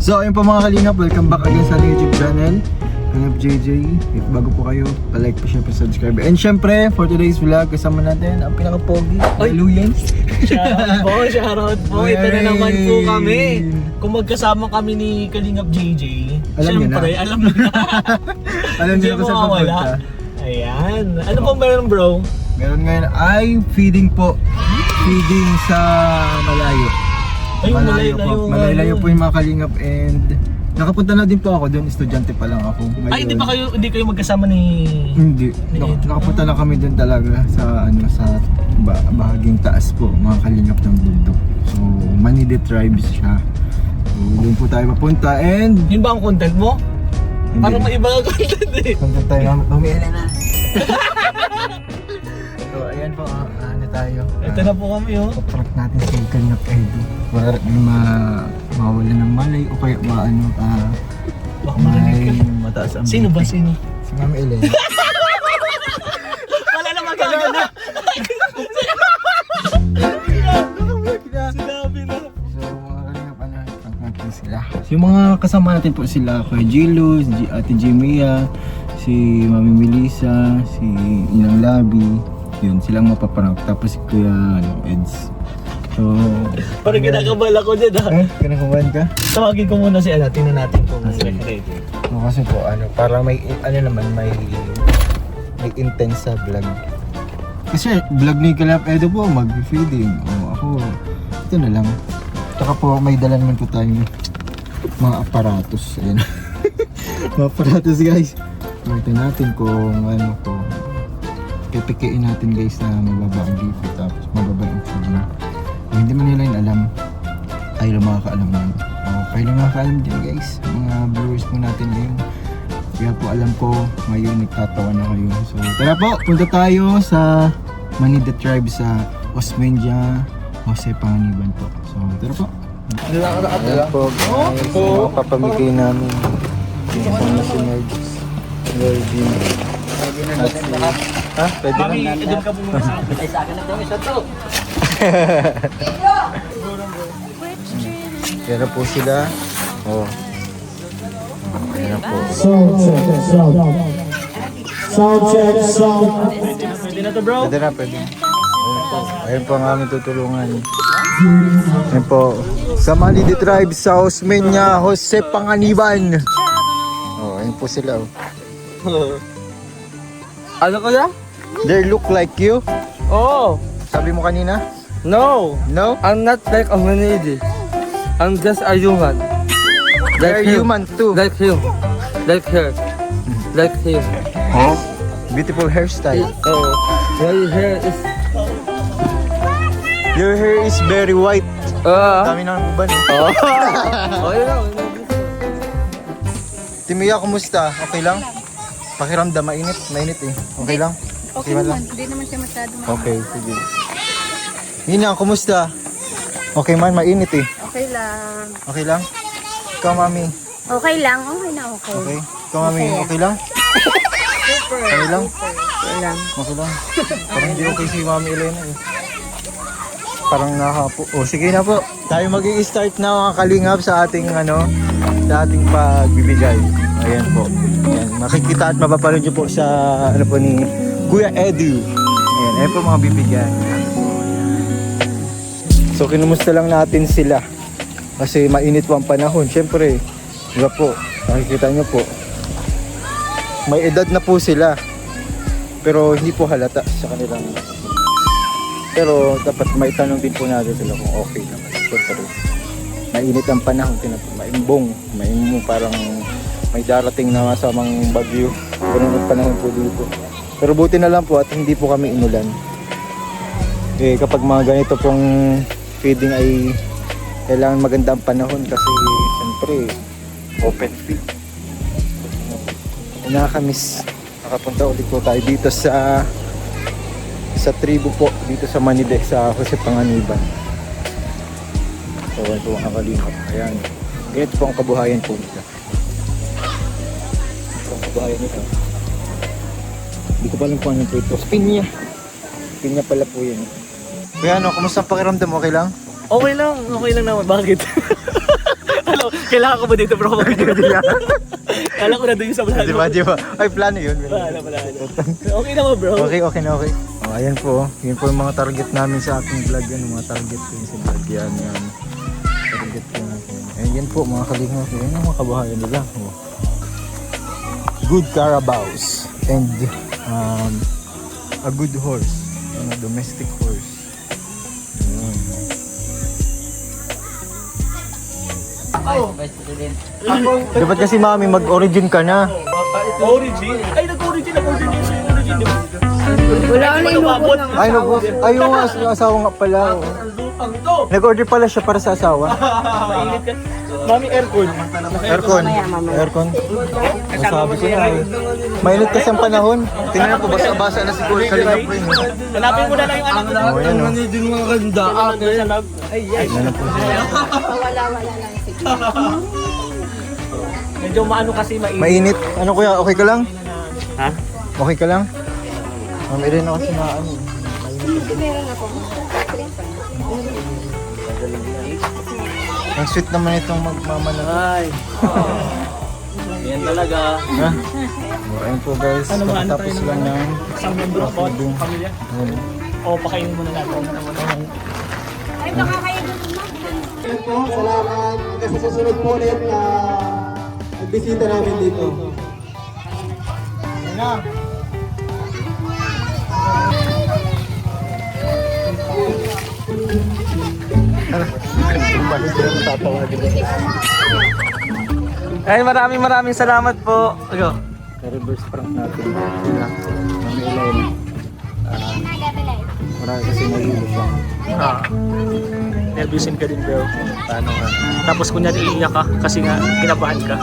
So ayun po mga kalingap, welcome back again sa YouTube channel Kalingap JJ. If bago po kayo, palike po, share po, subscribe. And syempre, for today's vlog, kasama natin ang pinaka-pogi, Luyan. Shoutout po. Ito na naman po kami. Kung magkasama kami ni Kalingap JJ, Alam niyo na. syempre, alam niyo na. Alam niyo Hindi na kung saan mo mawala. papunta. Ayan. Ano pong meron, bro? Meron ngayon ay feeding po. Feeding sa malayo. Ay, Malayo po. Malayo po yung mga kalingap, and nakapunta na din po ako doon, estudyante pa lang ako. Ngayon, Ay, hindi kayo magkasama ni... Hindi. Nakapunta na kami doon talaga sa bahaging taas po, mga kalingap ng bundok. So, Manide Tribes siya. So, doon po tayo papunta, and Yun ba ang content mo? hindi. Parang may iba ang content eh. Punta tayo, umiilan na. So, ayan po, ano tayo. Ito na po kami, oh. Paprank natin sa kalingap Edo. Para mawala ng malay o kaya Baka marinig ka. mataas ang Sino ba? BP. Sino? Si Ma'am Ellen. Wala na magagana. Sinabi na. So mga kalingap, prank natin sila. Yung mga kasama natin po sila, Kuya Jilo, Ate Jimia, si Mami Melissa, si Inang Labi. Yun, silang mapaprank. Tapos si Kuya Eds. So, Parang kinakabala ko dyan, ha? kinakabahan ka? Tawagin ko muna si Ana. Tingnan natin kung sige. ready. No, kasi po, para may intense sa vlog. Kasi vlog ni Kalingap Edo po, mag-feeding. Ako, ito na lang. Tsaka po, may dala naman po tayong mga aparatos. Ayan. Mga aparatos, guys. Ito natin kung pipikiin natin, guys, na mababa ang BP, tapos mababa ang feeding. Kung hindi man nila yun alam, tayo lang makakaalam nun. Kayo lang makakaalam din, guys, mga viewers po natin ngayon. Kaya po alam ko ngayon nagtatawa na kayo. So tara po, punta tayo sa Manide Tribe sa Osmeña, Jose Panganiban po. So tara po. Ayan po, guys, yung papamigay namin. Yung mga si Nerds. Ha? Pwede Mami, na doon ka pumunta sa akin. Ay, sa akin na daw, isa to. Kaya po sila. Ayan po. Sound check. Pwede na to, bro. Pwede na, pwede. Ayun po ang aming tutulungan. Ayun po. Sa Manide Tribe sa Osmeña, Jose Panganiban. Ayun po sila. Ano ko na? They look like you. Oh, Sabi mo kanina? no. No? I'm not like a manidi. I'm just a human. They're human too. Like him. Like her. Like him. Beautiful hairstyle. Oh, my hair is... Your hair is very white. Dami ng uban. Oh, yun lang. Timiya, kumusta? Okay lang? Pakiramdam, mainit. Mainit eh. Okay lang? Okay naman, hindi naman siya masyado Okay, sige. Nina, kumusta? Okay man, mainit eh. Okay lang. Okay lang? Ikaw, mami. Okay lang, okay na okay. Okay? Ikaw, mami, okay lang? Okay lang? Okay lang. Okay lang. Parang hindi okay si Mami Elena eh. Parang nakapo. Sige na po. Tayo mag-i-start na mga kalingap sa ating sa ating pagbibigay. Ayan po. Ayan. Makikita at mapapanood nyo po sa ni Kuya Edu. Ayan po mga bibigyan. So kinumusta lang natin sila. Kasi mainit po ang panahon. Siyempre, diba po, nakikita nyo po. May edad na po sila. Pero hindi po halata sa kanilang. Pero dapat maitanong din po natin sila kung okay naman. Siyempre, mainit ang panahon, maimbong, parang may darating na masamang bagyo. Ganun ang panahon po dito. Pero buti na lang po at hindi po kami inulan. Kapag mga ganito pong feeding ay kailangan maganda ang panahon kasi siyempre open feed. Nakakamiss. Nakapunta ulit po tayo dito sa tribo po, dito sa Manide, sa Jose Panganiban. So ito ang kalingap. Ayan. Ganito po ang kabuhayan po nila. Ito ang kabuhayan nila. Hindi ko pa alam kung ano po ito. Pinya. Pinya pala po yun. Kuya, kumusta ang pakiramdam? Okay lang? Okay lang naman. Bakit? Kailangan ko ba dito bro? Kala ko na doon sa Di ba, di ba? Ay, plano yun. Wala. Okay naman bro. Okay na okay. Oh, ayan po. Yun po yung mga target namin sa ating vlog. Yan, mga target ko yung sa vlog. Yan. Target ko natin. Ayan yan po, mga kalingap. Yan ang mga kabahayan nila. Oh. Good carabaos. And a good horse. A domestic horse. Ayan. Dapat kasi mami, mag-origin ka na. Origin? Ay, nag-origin ako din yun sa origin. Di ba? Wala na inubot ng Ay, no, ay, yung asawa nga pala. Oh. Lupang to. Nag-order pala siya para sa asawa. Mainit ka. Mami, aircon. Aircon. Nasabi ko na eh. Mainit kasi ang panahon. Tingnan po, basa-basa na siguro Kalingap Ring. Hanapin mo na lang yung anak ko. Oh, yan o. Din mga ganda. Ay, Yan na po siya. Wala lang. Sige. medyo maano kasi mainit. Mainit. Ano kuya, okay ka lang? Ha? Okay ka lang? Mami rin ako sa ano. Hindi meron ako. Ang sweet naman itong magmamana. Ay. Yan talaga. Ha? Ayun po guys. Ano ba, ano Tapos tayo lang naman? ng Isang membro ako, Feeding. pamilya. Ayan. O, pakainin mo na natin. Ay, baka kayo doon. Yan po, salamat. Kasi sa susunod po ulit na nagbisita namin dito. Yan na. Ay, maraming salamat po. Ano? reverse prank natin. Yun lang. Mami Elaine. Marami kasi nahihilo siya. Nervousin ka din bro. Paano ka? Tapos kunyari iiyak ka kasi nga kinabahan ka.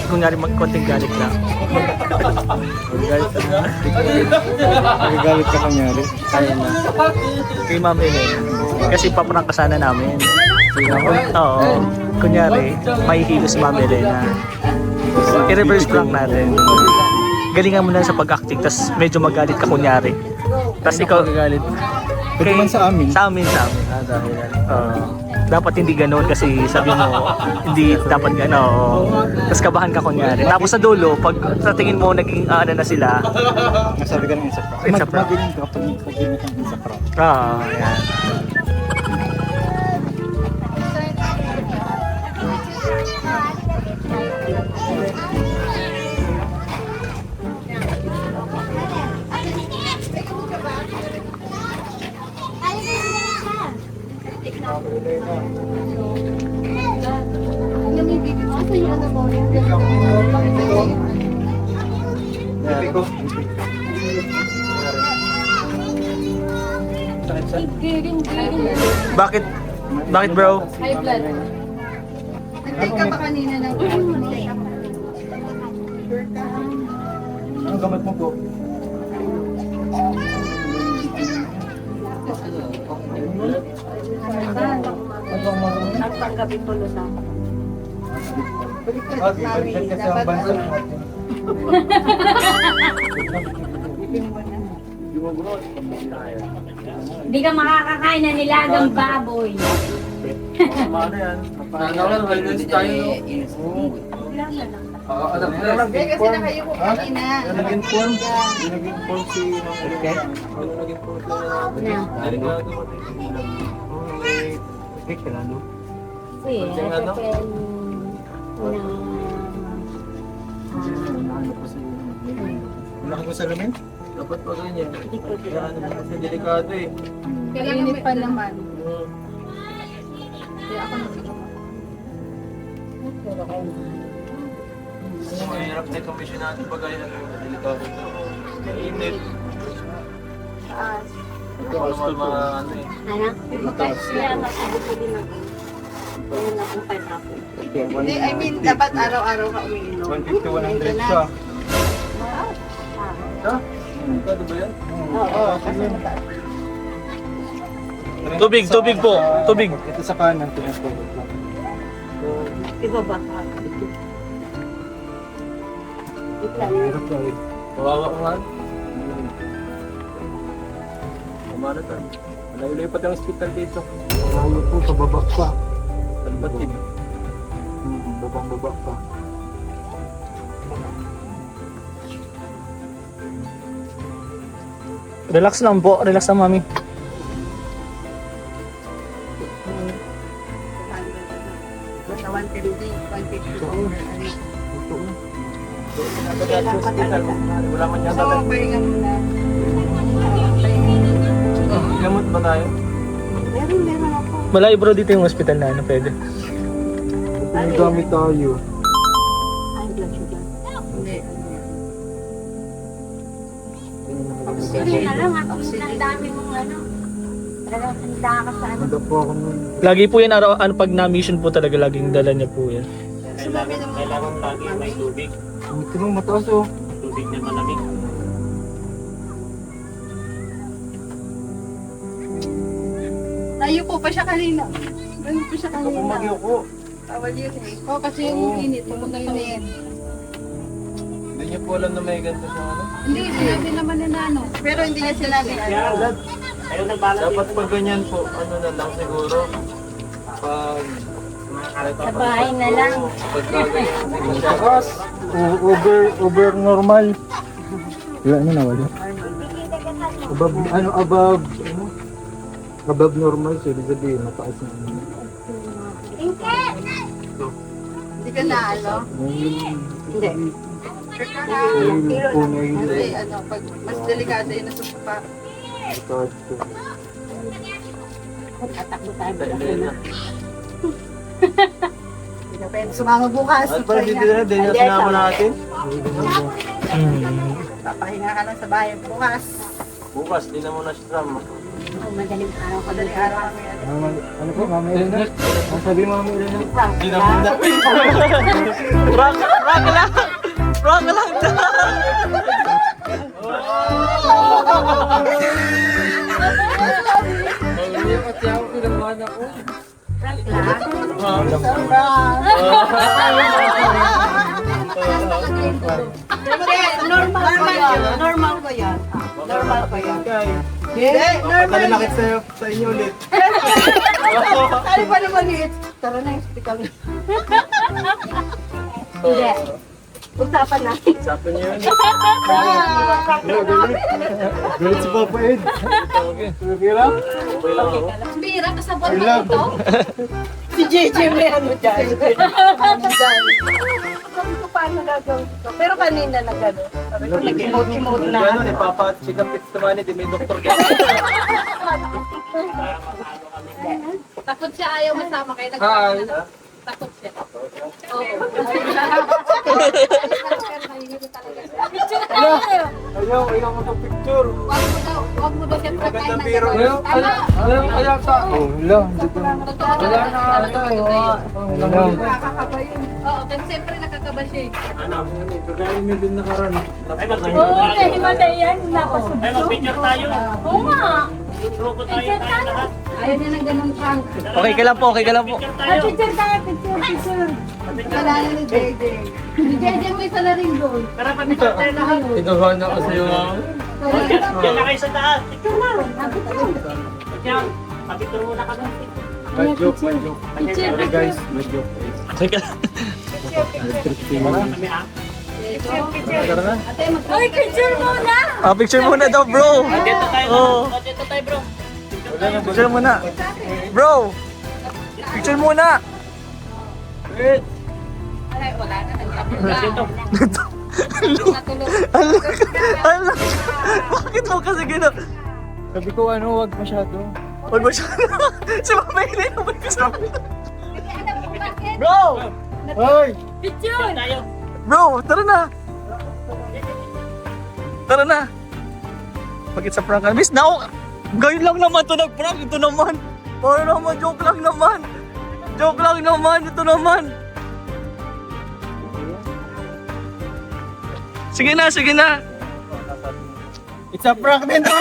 Kunyari konting galit na. Magagalit ka na. Magagalit ka kunyari. Ayun na. Kay Ma'am Elaine. Kasi paprank ka sana namin. Oo. Kunyari, mahihilo si Ma'am Elaine na i-reverse prank natin. Galingan mo na sa pag-acting, tas medyo magalit ka kunyari. Tas ikaw galit. Pwede man sa amin. Sa amin. Dahil Dapat hindi ganoon kasi sabi mo, hindi dapat ganoon. Tas kabahan ka kunyari. Tapos sa dulo, pag sa tingin mo naging ano na sila, nasabi ka ng isa prank. Isa prank. Magaling ka pag nagpagin ka ng isa prank. yan. Bakit? Bakit bro? High blood. Nag-take ka ba kanina ng Anong gamot mo po? Ang panggabi po na. Okay, balikan kasi ang bansa natin. Hindi ka makakakain na nilagang baboy. Ano yan? Kasi na kayo po kanina. Naging form si Ma'am Elaine. Naging form ka na, no? Malaki ko sa lamin? Dapat pa ganyan. Kaya ano kasi delikado eh. Kainit pa naman. Kaya ako Mahirap na yung komisyon natin pag ganyan delikado ito. Mainit. Ito also mga ano eh. Hindi, I mean, dapat araw-araw ka umiinom. 150, 100 siya. Delikado ba yan? Oo. Tubig po. Tubig. Ito sa kanan, pinapulot lang. Ibaba ka. Hirap lang eh. Kawawa ko nga. Kumano to. Malayo pati ang hospital dito. Lalo po, pababa pa. Talbatid. babang-baba pa. Relax lang po, relax lang mami. Sa 150, 150. Wala man So, pahinga muna. Gamot ba tayo? Meron ako. Malayo bro dito yung hospital na ano pwede. May gamit tayo. Ay, blood sugar. Hindi. Sige na lang, ako ang dami mong ano. Talagang handa ka sa ano. Handa po ako nun. Lagi po yan araw ano pag na-mission po talaga laging dala niya po yan. Sumabi naman. Kailangan lagi may tubig. Ito nung mataas oh. Tubig na malamig. Nayuko pa siya kanina. Nayuko pa siya Ako kanina. magyuko. Tawal yun eh. Oo, kasi yung init. Pumunta yun eh. Hindi niyo po alam na may ganito sa ano? Hindi, sinabi naman ni Nano. Pero hindi niya sinabi. Ayaw nagbalak Dapat pag ganyan po, ano na lang siguro. Pag Sa bahay na lang. pag gaganyan. Mataas. Over normal. Wala ano na wala. Above, ano, above, ano? Above normal, so ibig sabihin, mataas na ano. Hindi ka na ano? Hindi. Kasi ano, pag mas delikado yun na sumpa. Mataas to. Tatakbo tayo. Hindi ka pwede sumama bukas. At parang dito na din yung sinama natin. Papahinga ka lang sa bayan bukas. Bukas, di na muna siya sama. Oh, madaling araw ka Madaling araw kami. Ano po, Mami Elena? Ang sabi Mami Elena? Di na muna. Prank lang! Prank lang Hindi, normal ko yan. Normal ko yan. Normal ko yan. Hindi, normal Dali nakit sa inyo ulit. Ano pa naman yun? Tara na yung hospital. Hindi. Usapan natin. Sabi niyo yun. Galit si Papa Ed. Okay lang? Okay lang ako. Bira, kasabot mo ito. Si JJ may ano dyan. Sabi ko paano gagawin ko. Pero kanina na gano'n. Sabi ko nag-emote-emote na. Gano'n, ipapacheck ang pits naman, di may doktor ka. Takot siya, ayaw masama kayo. Hi. Takot siya. Oo. Ayaw mo itong picture. Huwag mo daw siya pagkain ng biro. gano'n. Ayaw ta. Oh, wala. Wala na. Nakakaba yun. Oo, kasi siyempre nakakaba siya eh. Kagaling mo din nakaraan. Ay, mag-picture Oo, tayo. nahimatay yan. Napasok. Ay, mag-picture tayo. Oo nga. Grupo tayo. Tayo lahat. Ayaw niya ng ganun prank. Okay ka lang po, okay ka lang po. Picture tayo. Picture tayo, picture. Wala na ni JJ. Si Jeje mo isa na rin doon. Tara, pag-picture tayo lahat. Inuhan ako sa iyo. Diyan na kayo sa taas. Picture na. Picture. Diyan. Pag-picture muna kami. May joke, may joke. Picture. Sorry guys, may joke. Okay ka lang. Kami ah. Tara na. Uy, picture muna! Ah, picture muna daw bro. Dito tayo. Oo. Dito tayo, bro. Picture muna. Bro! Picture muna! Dito. Ala, bakit mo kasi gano'n? Sabi ko ano, wag masyado. Huwag mo siya. Si Mama Elena, huwag ka sa amin. Bro! Hoy! Picture! Tayo. Bro, tara na! Tara na! Bakit sa prank ka? Miss, now, ngayon lang naman ito nag-prank. Ito naman. Para naman, joke lang naman. Joke lang naman. Ito naman. Sige na, sige na. It's a prank din to!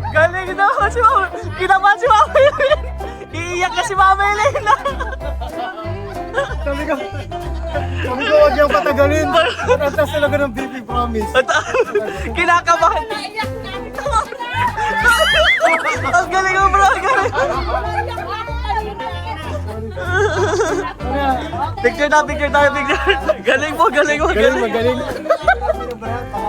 Galing na ako si Mama. Kinabahan si Mama Elena. Iiyak ka si Mama Elena. Sabi ko, wag niya nang patagalin. Patatas talaga ng baby promise. Kinakabahan. Ang galing mo bro, ang galing. Picture tayo, picture. Galing mo. Magaling.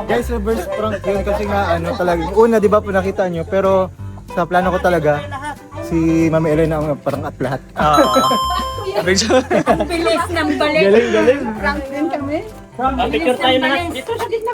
Guys, reverse prank yun kasi nga ano talaga. Una, di ba po nakita nyo, pero sa plano ko talaga, si Mami Elena ang parang at lahat. Picture. Bilis ng balik. Galing. Prank din kami. Picture tayo na. Dito sa gitna.